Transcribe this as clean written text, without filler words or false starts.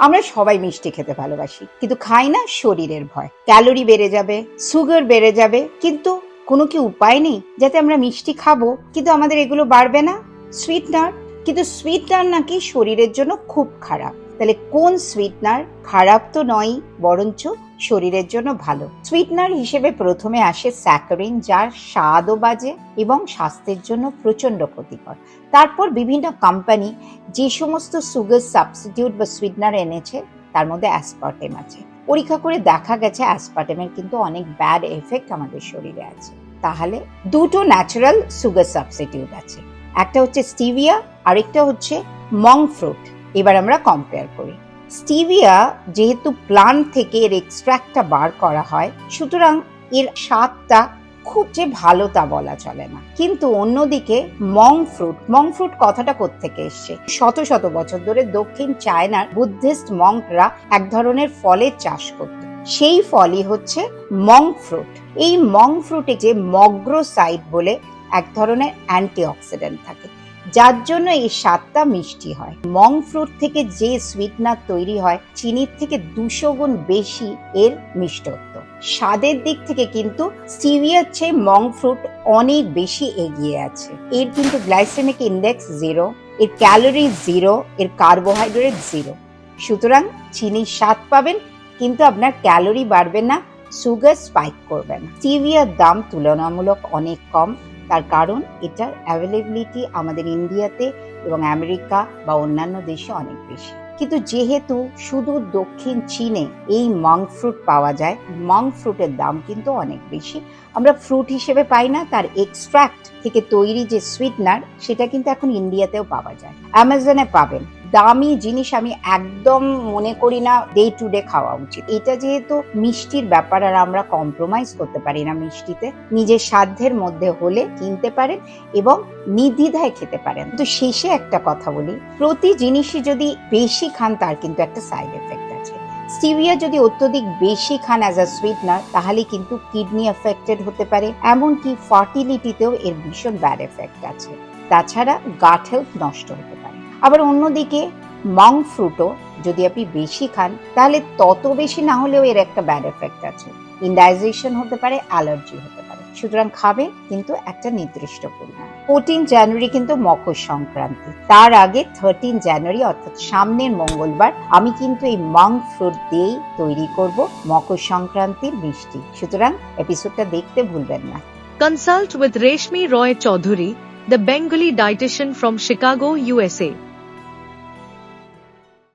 আমরা সবাই মিষ্টি খেতে ভালোবাসি, কিন্তু খাই না শরীরের ভয়। ক্যালোরি বেড়ে যাবে, সুগার বেড়ে যাবে, কিন্তু কোনো কি উপায় নেই যাতে আমরা মিষ্টি খাবো কিন্তু আমাদের এগুলো বাড়বে না? সুইটনার, কিন্তু সুইটনার নাকি শরীরের জন্য খুব খারাপ। তাহলে কোন সুইটনার খারাপ তো নয়, বরঞ্চ শরীরের জন্য ভালো? সুইটনার হিসেবে প্রথমে আসে স্যাকারিন, যার স্বাদও বাজে এবং স্বাস্থ্যের জন্য প্রচন্ড ক্ষতিকর। তারপর বিভিন্ন কোম্পানি যে সমস্ত সুগার সাবস্টিটিউট বা সুইটনার এনেছে তার মধ্যে অ্যাসপার্টেম আছে। পরীক্ষা করে দেখা গেছে অ্যাসপার্টেমের কিন্তু অনেক ব্যাড এফেক্ট আমাদের শরীরে আছে। তাহলে দুটো ন্যাচারাল সুগার সাবস্টিটিউট আছে, একটা হচ্ছে স্টিভিয়া, আরেকটা হচ্ছে মঙ্ক ফ্রুট। এবার আমরা কম্পেয়ার করি। স্টিভিয়া যেহেতু প্লান্ট থেকে এর এক্সট্র্যাক্টটা বার করা হয়, সুতরাং এর স্বাদটা খুব যে ভালো তা বলা চলে না। কিন্তু অন্যদিকে মঙ্ক ফ্রুট কথাটা কোত্থেকে এসছে? শত শত বছর ধরে দক্ষিণ চায়নার বুদ্ধিস্ট মঙ্করা এক ধরনের ফলের চাষ করত, সেই ফলই হচ্ছে মঙ্ক ফ্রুট। এই মঙ্ক ফ্রুটে যে মগ্রোসাইড বলে এক ধরনের অ্যান্টিঅক্সিডেন্ট থাকে, যার জন্য এই স্বাদটা মিষ্টি হয়। মঙ্ক ফ্রুট থেকে যে সুইটনার তৈরি হয় চিনির থেকে 200 গুণ বেশি এর মিষ্টত্ব। স্বাদের দিক থেকে কিন্তু স্টিভিয়ার চেয়ে মঙ্ক ফ্রুট অনেক বেশি এগিয়ে আছে। এর কিন্তু গ্লাইসেমিক ইন্ডেক্স 0, এর ক্যালোরি 0, এর কার্বোহাইড্রেট 0। সুতরাং চিনির স্বাদ পাবেন কিন্তু আপনার ক্যালোরি বাড়বে না, সুগার স্পাইক করবে না। স্টিভিয়ার দাম তুলনামূলক অনেক কম, তার কারণ এটার অ্যাভেলেবিলিটি আমাদের ইন্ডিয়াতে এবং আমেরিকা বা অন্যান্য দেশে অনেক বেশি। কিন্তু যেহেতু শুধু দক্ষিণ চীনে এই মঙ্ক ফ্রুট পাওয়া যায়, মঙ্ক ফ্রুটের দাম কিন্তু অনেক বেশি। আমরা ফ্রুট হিসেবে পাই না, তার এক্সট্রাক্ট থেকে তৈরি যে সুইটনার সেটা কিন্তু এখন ইন্ডিয়াতেও পাওয়া যায়, অ্যামাজনে পাবেন। দামি জিনিস আমি একদম মনে করি না ডে টু ডে খাওয়া উচিত। এটা যেহেতু মিষ্টির ব্যাপার আর আমরা কম্প্রোমাইজ করতে পারি না মিষ্টিতে, নিজের সাধ্যের মধ্যে হলে কিনতে পারেন এবং নির্দ্বিধায় খেতে পারেন। তো শেষে একটা কথা বলি, প্রতি জিনিসই যদি বেশি খান তার কিন্তু একটা সাইড এফেক্ট আছে। স্টিভিয়া যদি অত্যধিক বেশি খান অ্যাজ আ সুইটনার তাহলে কিন্তু কিডনি এফেক্টেড হতে পারে, এমনকি ফার্টিলিটিতেও এর ভীষণ ব্যাড এফেক্ট আছে। তাছাড়া গাট হেলথ নষ্ট হতে পারে। আবার অন্যদিকে মঙ্ক ফ্রুটও যদি আপনি বেশি খান তাহলে তত বেশি না হলেও এর একটা ব্যাড এফেক্ট আছে, ইনডাইজেশন হতে পারে, অ্যালার্জি হতে পারে। সুতরাং খাবে কিন্তু একটা নির্দিষ্ট পরিমাণ। 14 জানুয়ারি কিন্তু মকর সংক্রান্তি, তার আগে 13 জানুয়ারি অর্থাৎ সামনের মঙ্গলবার আমি কিন্তু এই মঙ্ক ফ্রুট দিয়েই তৈরি করব মকর সংক্রান্তির মিষ্টি। সুতরাং এপিসোডটা দেখতে ভুলবেন না। Consult with Reshmi Roy Chaudhary, the Bengali dietitian from Chicago, USA.